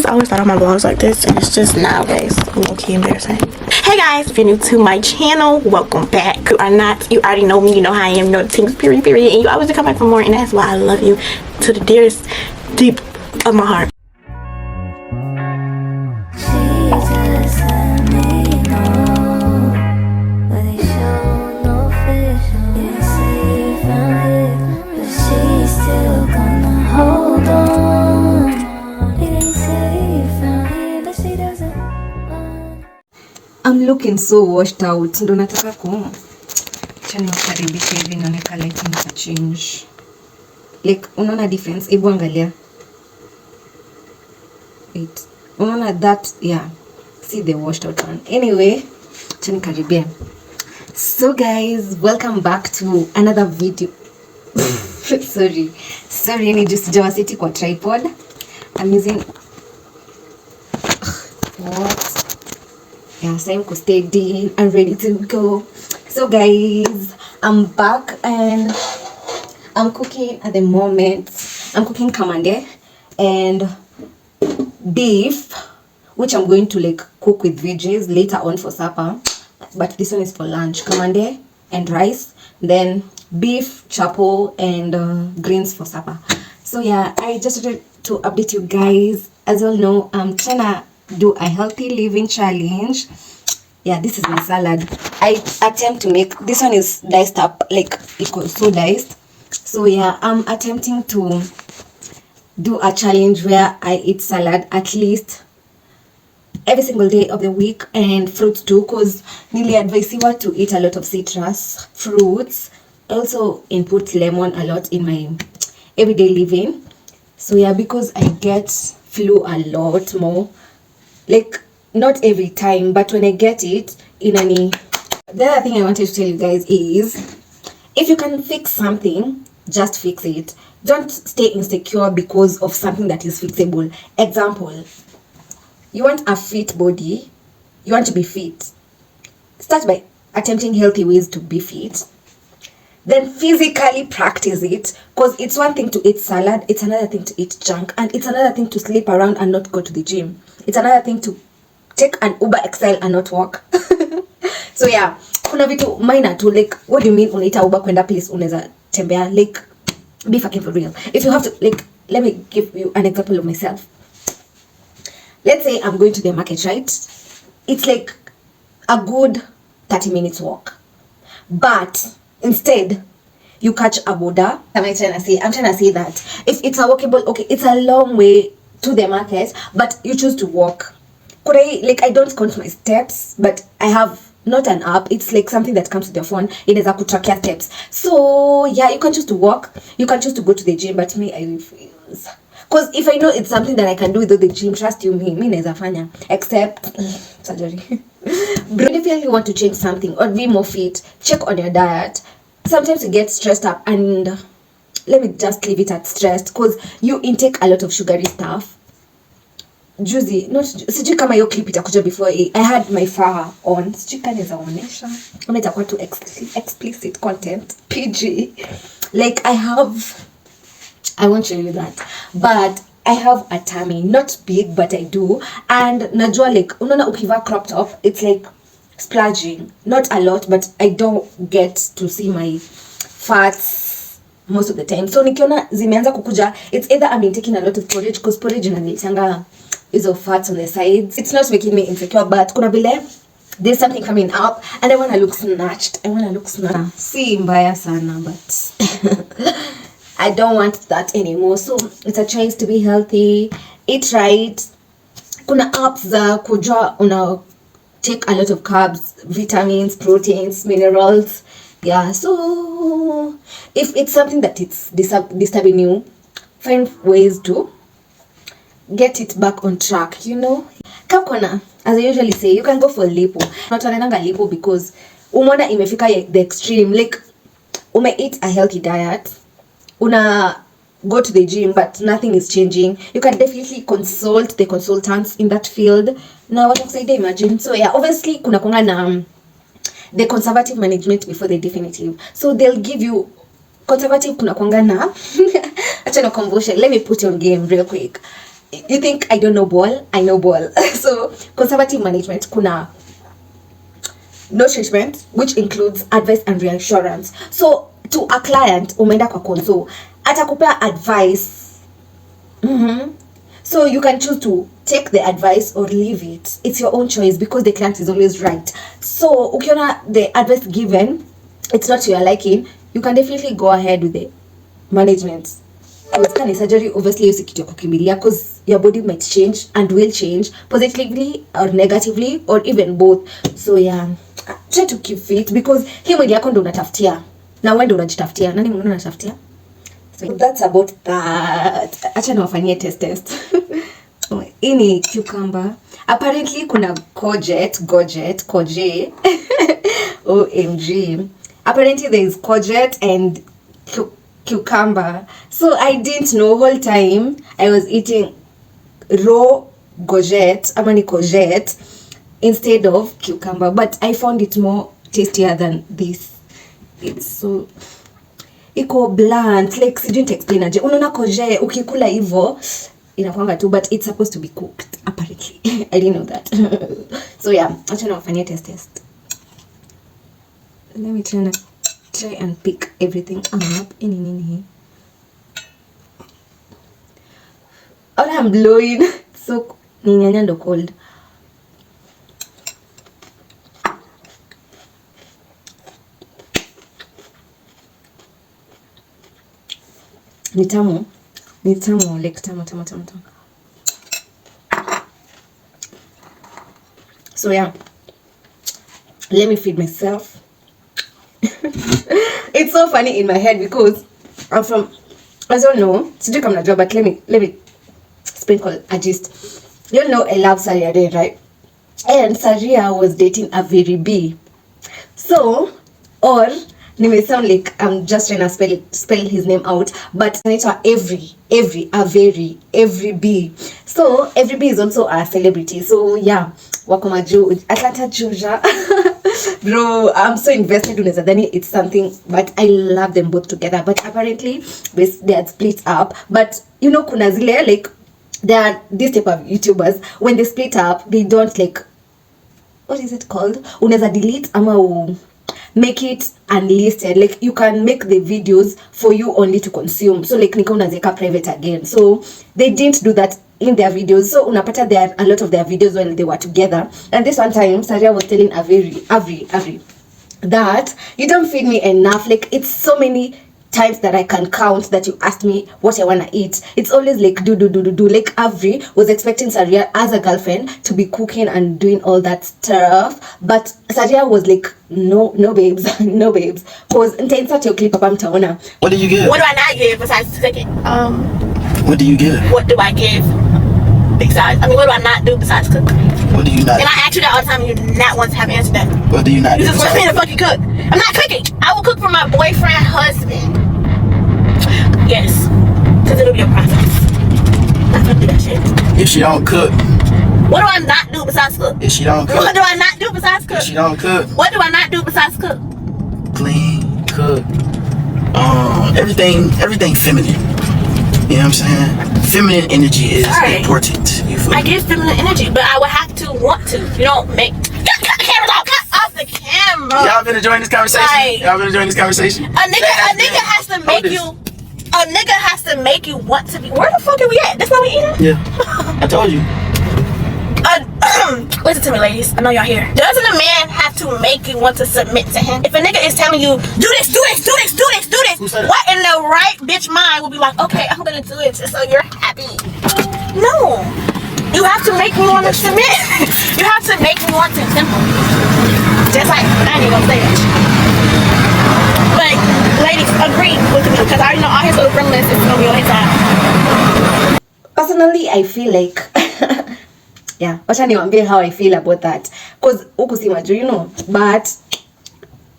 I always start on my vlogs like this, and it's just nowadays low-key embarrassing. Hey guys, if you're new to my channel, welcome back. If you are not, you already know me, you know how I am, you know the things, period, and you always come back for more, and that's why I love you to the dearest deep of my heart. I'm looking so washed out. Ndo nataka chani wakaribisha hivi naoneka like nita change. Like unaona difference? Ebu angalia. Wait. Unaona that? Yeah. See the washed out one. Anyway, chani karibia. So guys, welcome back to another video. Sorry, ni just jawasiti kwa tripod. I'm using what? Yeah, same steady and ready to go. So guys, I'm back and I'm cooking at the moment. I'm cooking kamande and beef, which I'm going to like cook with veggies later on for supper, but this one is for lunch. Kamande and rice, then beef, chapo, and greens for supper. So yeah, I just wanted to update you guys. As you all know, I'm trying to do a healthy living challenge. Yeah, this is my salad. I attempt to make this one is diced up, like it was so diced. So yeah, I'm attempting to do a challenge where I eat salad at least every single day of the week, and fruits too, because nearly advise you to eat a lot of citrus fruits. I also input lemon a lot in my everyday living. So yeah, because I get flu a lot more, like not every time, but when I get it in any. The other thing I wanted to tell you guys is, if you can fix something, just fix it. Don't stay insecure because of something that is fixable. Example, you want a fit body, you want to be fit. Start by attempting healthy ways to be fit. Then physically practice it, because it's one thing to eat salad, it's another thing to eat junk, and it's another thing to sleep around and not go to the gym. It's another thing to take an Uber XL and not walk. So yeah, kuna vitu minor to like, what do you mean unaita Uber kwenda place unaweza tembea? Like, be fucking for real. If you have to, like, let me give you an example of myself. Let's say I'm going to the market, right? It's like a good 30 minutes walk. But instead, you catch a boda. I'm trying to say that if it's a walkable, okay, it's a long way to the market, but you choose to walk. I don't count my steps, but I have not an app. It's like something that comes with your phone. It is a track your steps. So yeah, you can choose to walk, you can choose to go to the gym, but me, I refuse. Because if I know it's something that I can do without the gym, trust you me naeza fanya. Except surgery. But if you really want to change something or be more fit, check on your diet. Sometimes you get stressed up, and let me just leave it at stressed, because you intake a lot of sugary stuff. Juzi, not sijui kama hiyo clip itakuja before I had my far on. Sijui kama naweza onyesha. Kama itakuwa too explicit content. PG. Like I won't show you that. But I have a tummy. Not big, but I do. And najua like, unaona ukiva crop top, it's like splurging. Not a lot, but I don't get to see my fats most of the time. So nikiona zimeanza kukuja, it's either I've been taking a lot of porridge, because porridge inaniletanga is of fats on the sides. It's not making me insecure, but kuna vile there's something coming up and I want to look snatched. See mbaya sana, but I don't want that anymore. So it's a choice to be healthy, eat right. Kuna apps za kujua una take a lot of carbs, vitamins, proteins, minerals. Yeah, so if it's something that it's disturbing you, find ways to get it back on track, you know. Kakona, as I usually say, you can go for lipo. Not ananga lipo because umona imefika the extreme. Like, eat a healthy diet, una go to the gym, but nothing is changing. You can definitely consult the consultants in that field. Now, what I imagine. So yeah, obviously, kuna konga na the conservative management before the definitive. So they'll give you conservative kuna kwanga na acha na conversion. Let me put you on game real quick. you think I don't know ball? I know ball. So conservative management kuna no treatment, which includes advice and reassurance. So to a client umeenda kwa konzo atakupea advice. So you can choose to take the advice or leave it. It's your own choice because the client is always right. So ukiona the advice given it's not to your liking, you can definitely go ahead with the management. Because surgery obviously you kitu ya kukimbilia because your body might change and will change positively or negatively or even both. So yeah, try to keep fit because hii mwili yako ndo unatafutia na wewe ndo unajitafutia. Nani mwingine anatafutia? So that's about that. Acha niwafanyie test. Hii ni cucumber. Apparently kuna courgette. OMG. Apparently there is courgette and cucumber. So I didn't know whole time I was eating raw courgette instead of cucumber, but I found it more tastier than this. It's so iko blunt, like didn't explain aje. Unaona courgette ukikula hivyo inakuanga tu, but it's supposed to be cooked apparently. I didn't know that. So yeah, acha nafanyia test. Let me try and pick everything up. In all I'm blowing. So ni nyanya ndo cold. Ni tamu like tamu. So yeah, let me feed myself. It's so funny in my head because I'm from, I don't know, sijui kama najua, but let me sprinkle a gist. You know I love Saria Day, right? And Saria was dating a very B. So, or nime sound like I'm just trying to spell his name out, but it's every B. So every B is also a celebrity. So yeah, wako maju Atlanta Georgia. Bro, I'm so invested in Zadani. It's something, but I love them both together. But apparently they had split up. But you know kuna zile like there are this type of YouTubers when they split up they don't like, what is it called, unaweza delete ama make it unlisted, like you can make the videos for you only to consume, so like nika unazeka private again. So they didn't do that in their videos, so unapata there are a lot of their videos when they were together. And this one time Saria was telling Avery that you don't feed me enough, like it's so many times that I can count that you asked me what I want to eat. It's always like do. Like Avery was expecting Saria as a girlfriend to be cooking and doing all that stuff, but Saria was like no babes cause nitainsa your clip hapa mtaona. What do you give? What do I not give besides to take it? What do you give? What do I give besides, what do I not do besides cook? What do you not? And I ask you that all the time, you not once have answered that. What do you not? You just want me to fucking cook. I'm not cooking. I will cook for my boyfriend, husband. Yes, because it'll be a process. I'm gonna do that shit. If she don't cook. What do I not do besides cook? If she don't cook. What do I not do besides cook? If she don't cook. What do I not do besides cook? Clean, cook. Everything feminine. You know what I'm saying? Feminine energy is important. You feel I give feminine energy, but I would have to want to. You don't make. Cut the camera off. Cut off the camera. Y'all been enjoying this conversation? Like, Y'all been enjoying this conversation? A nigga has to make you. A nigga has to make you want to be. Where the fuck are we at? That's why we eating? Yeah. I told you. Listen to me, ladies. I know y'all here. Doesn't a man have to make you want to submit to him? If a nigga is telling you, do this, what in the right bitch mind will be like, okay, I'm gonna do it so you're happy? No. You have to make me want to submit. You have to make me want to simple. Just like, I ain't even gonna say that. But, ladies, agree with me, because I already know all his little friendliness is gonna be on his side. Personally, I feel like yeah, wacha niwaambie how I feel about that, cause huku si maju, you know, but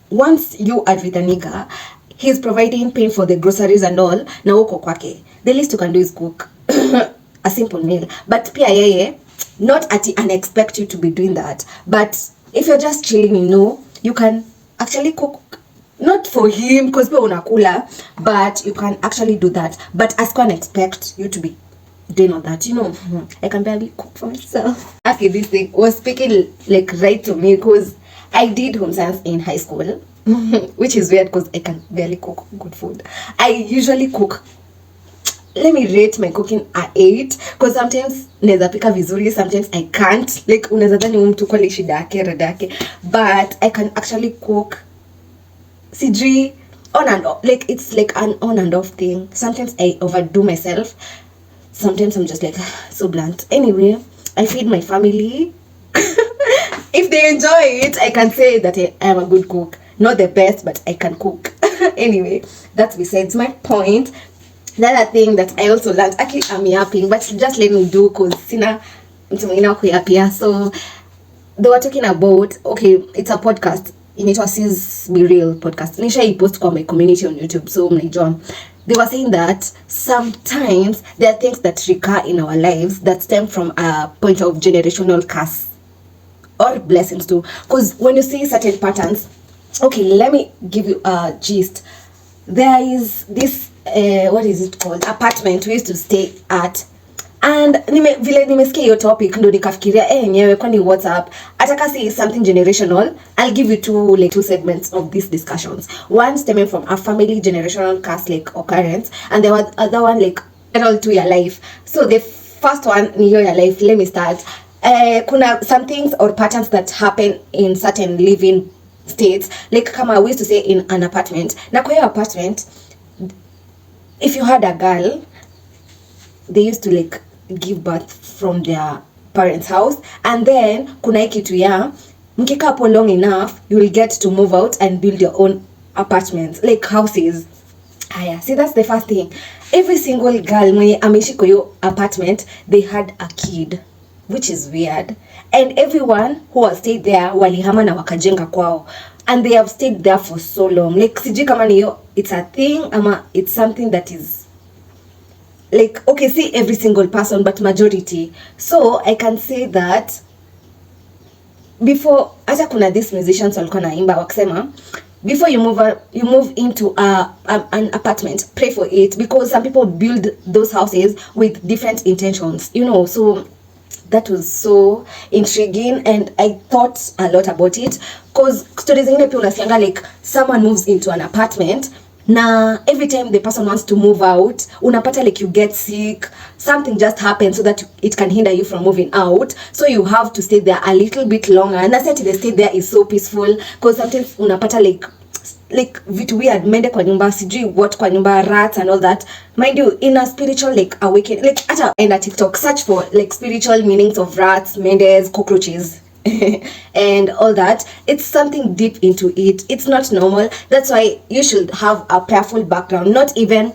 once you are with a nigga, he's providing, paying for the groceries and all, na uko kwake, the least you can do is cook a simple meal. But pia yeye, not ati unexpect you to be doing that, but if you're just chilling, you know, you can actually cook, not for him cause pia unakula, but you can actually do that, but as can expect you to be doing all that, I can barely cook for myself. Actually, this thing was speaking like right to me because I did home science in high school, which is weird because I can barely cook good food. I usually cook. Let me rate my cooking a 8 because sometimes naweza pika vizuri, sometimes I can't. Like unaweza dhani mtu kwa shida yake rada yake, but I can actually cook. Sijui on and off, like it's like an on and off thing. Sometimes I overdo myself. Sometimes I'm just like so blunt. Anyway, I feed my family. If they enjoy it, I can say that I am a good cook. Not the best, but I can cook. Anyway, that's besides my point. The other thing that I also learned, actually I'm yapping, but just let me do because sina mtu mwingine wa kuyapia. So they were talking about, okay, it's a podcast. Inaitwa Sis Be Real podcast. Nisha post kwa my community on YouTube, so mnaijua. They were saying that sometimes there are things that recur in our lives that stem from a point of generational curse or blessings too. Because when you see certain patterns, okay, let me give you a gist. There is this what is it called, apartment we used to stay at, and vile nimesikia hiyo topic ndo nikafikiria yenyewe kwani WhatsApp ataka see something generational. I'll give you two segments of these discussions. One stemming from a family generational curse like occurrence, and the other one like general to your life. So the first one ni your life. Let me start. Kuna some things or patterns that happen in certain living states, like kama we used to say in an apartment. Na kwa hiyo apartment, if you had a girl, they used to like give birth from their parents' house, and then kuna kitu ya mkika hapo long enough, you will get to move out and build your own apartments, like houses. Aya, see, that's the first thing. Every single girl mwenye ameishi kwa hiyo apartment, they had a kid, which is weird. And everyone who has stayed there walihama na wakajenga kwao, and they have stayed there for so long. Like sijui kama niyo it's a thing ama it's something that is like, okay, see every single person but majority. So I can say that before, hata kuna these musicians walikuwa naimba wakisema, before you move into an apartment, pray for it, because some people build those houses with different intentions, so that was so intriguing, and I thought a lot about it, because stories zingine pia unasianga like someone moves into an apartment na every time the person wants to move out, unapata like you get sick, something just happens so that it can hinder you from moving out, so you have to stay there a little bit longer. And I said the stay there is so peaceful, because sometimes unapata like vitu weird mende kwa nyumba, sijui what kwa nyumba, rats and all that. Mind you, in a spiritual like awakening, like ata in a TikTok search for like spiritual meanings of rats, mendes, cockroaches and all that. It's something deep into it. It's not normal. That's why you should have a prayerful background. Not even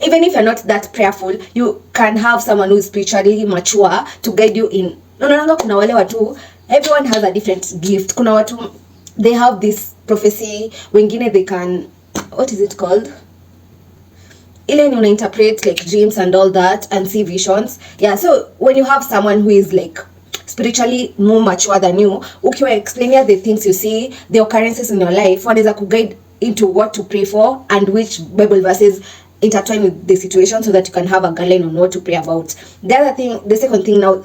if you're not that prayerful, you can have someone who is spiritually mature to guide you in. No, kuna wale watu, everyone has a different gift. Kuna watu, they have this prophecy, wengine they can, what is it called, ile una interpret like dreams and all that and see visions. Yeah, so when you have someone who is like spiritually more mature than you, ukiwa explaining the things you see, the occurrences in your life, wanaweza kuguide into what to pray for and which Bible verses intertwine with the situation, so that you can have a guideline on what to pray about. The second thing now,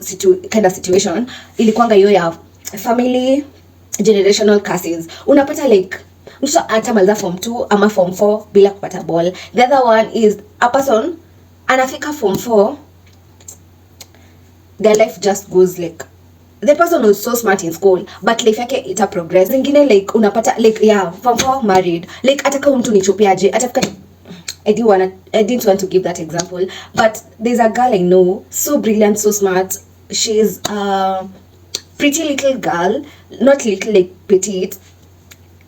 kind of situation, ilikuanga hiyo ya family generational curses. Unapata like mtu atamaliza form 2 ama form 4 bila kupata ball. The other one is a person anafika form 4, their life just goes like, the person was so smart in school but life yake ita progress. Zingine like unapata like, yeah, form 4 married, like ataka mtu nichopiaje, atafika. I didn't want to give that example, but there's a girl I know, so brilliant, so smart. She's pretty little girl, not little like petite,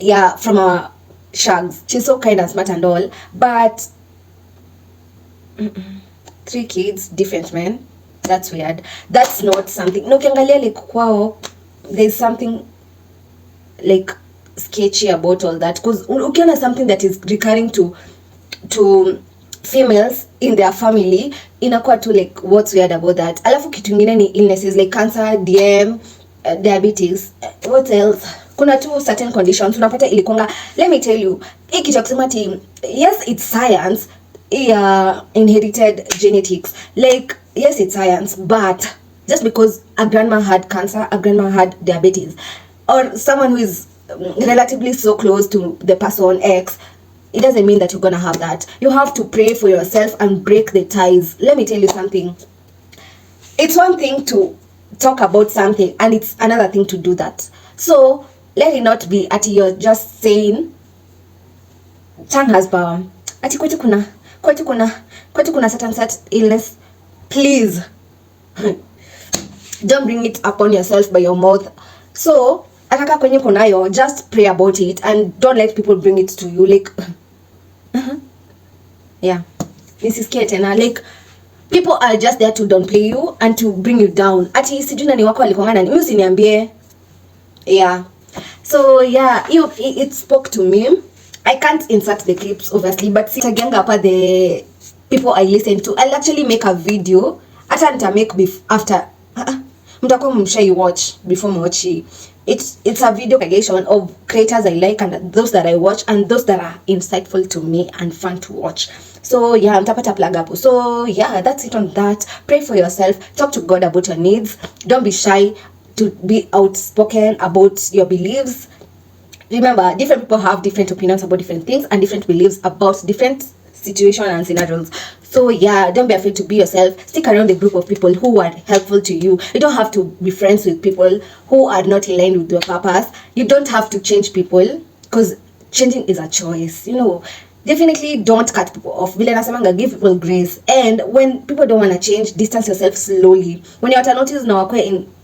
yeah, from our shags. She's so kind and smart and all, but 3 kids, different men. That's weird. That's not something. No, kiangalia like kwao, there's something like sketchy about all that, because ukiona something that is recurring to females in their family, inakuwa tu like what's weird about that. Alafu kitu ingine ni illnesses like cancer, DM, diabetes, what else, kuna tu certain conditions unapata ilikonga. Let me tell you, hii kitu kusema ti, yes, it's science, inherited genetics, like yes, it's science, but just because a grandma had cancer, a grandma had diabetes, or someone who is relatively so close to the person X, it doesn't mean that you're gonna have that. You have to pray for yourself and break the ties. Let me tell you something. It's one thing to talk about something, and it's another thing to do that. So let it not be at you're just saying Chan has power. Ati kwetu kuna certain illness. Please don't bring it upon yourself by your mouth. So ataka kwenye kunayo, just pray about it and don't let people bring it to you. Like yeah, nisisikie tena. Like people are just there to downplay you and to bring you down. Ati sijui nani wako alikongana ni usiniambie. Yeah, so yeah, it spoke to me. I can't insert the clips obviously, but sitagenga hapa the people I listen to. I'll actually make a video hata nita make after mtakuwa mshai watch before mwachi. It's a video aggregation of creators I like and those that I watch and those that are insightful to me and fun to watch. So yeah, mtapata plug hapo. So yeah, that's it on that. Pray for yourself, talk to God about your needs, don't be shy to be outspoken about your beliefs. Remember, different people have different opinions about different things and different beliefs about different situations and scenarios. So yeah, don't be afraid to be yourself. Stick around a group of people who are helpful to you. You don't have to be friends with people who are not aligned with your purpose. You don't have to change people because changing is a choice. You know, definitely don't cut people off. Vile nasemanga, give people grace. And when people don't want to change, distance yourself slowly. When you're at a notice now,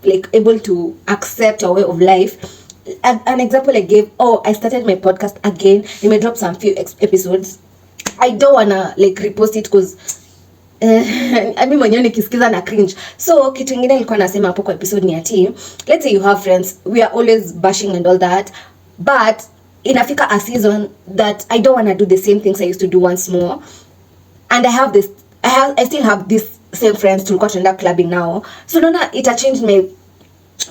like able to accept your way of life. An example I gave, I started my podcast again. I may drop some few episodes. I don't wanna like repost it because I mean mwenyewe nikisikiza na cringe. So kitu ingine nilikuwa nasema hapo kwa episode ni ati, let's say you have friends, we are always bashing and all that, but inafika a season that I don't wanna do the same things I used to do once more, and I still have this same friends tulikuwa tunaenda clubbing now. So naona ita change my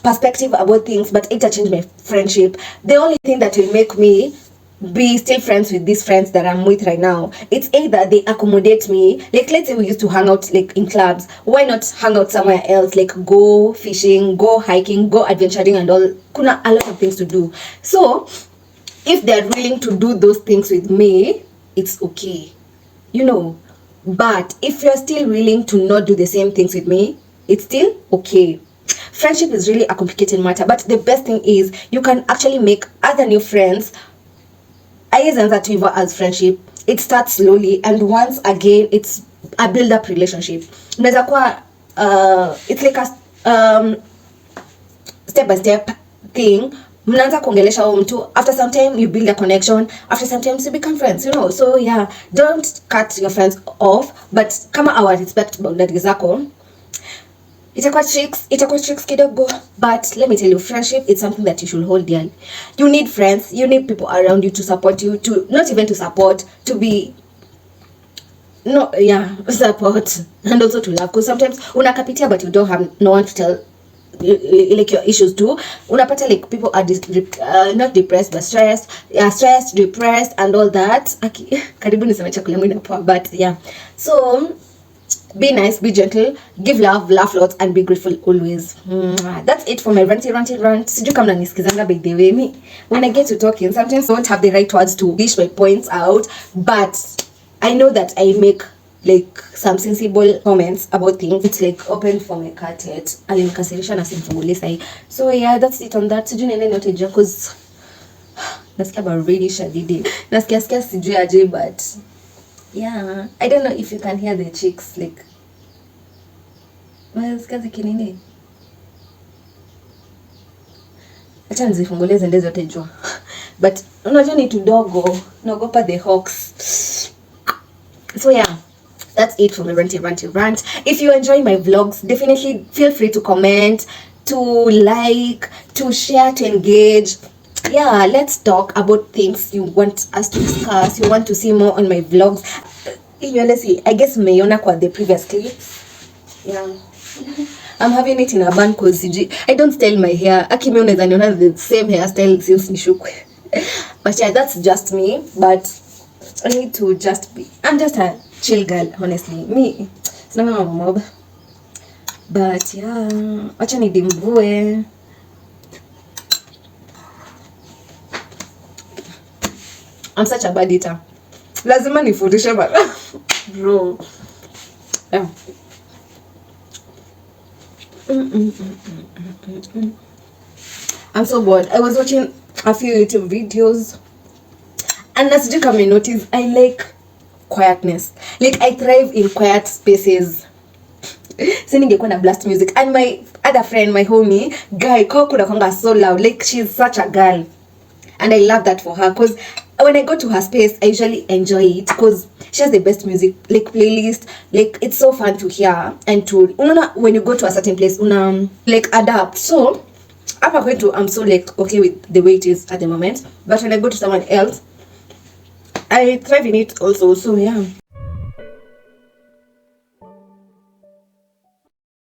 perspective about things, but it changed my friendship. The only thing that will make me be still friends with these friends that I'm with right now, it's either they accommodate me. Like let's say we used to hang out like in clubs, why not hang out somewhere else, like go fishing, go hiking, go adventuring and all. Kuna a lot of things to do. So if they're willing to do those things with me, it's okay, you know. But if you're still willing to not do the same things with me, it's still okay. Friendship is really a complicated matter, but the best thing is you can actually make other new friends. Aianza to evolve as friendship. It starts slowly, and once again, it's a build-up relationship. It's like a step-by-step thing. Mnaanza kuongelesha huyo mtu. After some time, you build a connection. After some time, you become friends. You know, so yeah, don't cut your friends off. But kama our respect boundary zako. Itakuwa tricks kidogo, but let me tell you, friendship is something that you should hold dear. You need friends, you need people around you to support you, to not even to support, to be support and also to love, because sometimes unakapitia but you don't have no one to tell like your issues to. Unapata like people are not depressed but stressed, depressed and all that. Karibu niseme chakula mwina poa, but yeah. So be nice, be gentle, give love, laugh lots, and be grateful always. That's it for my rant. Siju kama nisikizanga by the way. Me, when I get to talking, sometimes I don't have the right words to dish my points out, but I know that I make like some sensible comments about things. It's like open for my cat yet. Alinikasirisha na simfunguli sai. So yeah, that's it on that. Siju nene note jua cause nasikia baridi shadidi. Nasikia sijui aje, but yeah, I don't know if you can hear the chicks like nasikia zikinini. Acha nzifungulie zende zote jua. But unajua ni tudogo, naogopa the hawks. So yeah, that's it for my rant. If you enjoy my vlogs, definitely feel free to comment, to like, to share, to engage. Yeah, let's talk about things you want us to discuss, you want to see more on my vlogs. I guess meiona kwa the previous clips. Yeah. I'm having it in a bun cause I don't style my hair. Aki mimi unaweza niona the same hairstyle since nishukwe. But yeah, that's just me. But I need to I'm just a chill girl, honestly. Me, it's not my mom. But yeah, acha nidimvue. I'm such a bad eater. Lazima nifundishe bana. Bro. Yeah. I'm so bored. I was watching a few YouTube videos, and as you can notice, I like quietness. Like I thrive in quiet spaces. Ningekuwa na blast music. And my other friend, my homie, guy, kuna kwanga so loud. Like she's such a girl, and I love that for her, because when I go to her space, I usually enjoy it because she has the best music, like playlist. Like it's so fun to hear and to when you go to a certain place, like adapt. So up going to, I'm so like okay with the way it is at the moment, but when I go to someone else, I thrive in it also. So yeah,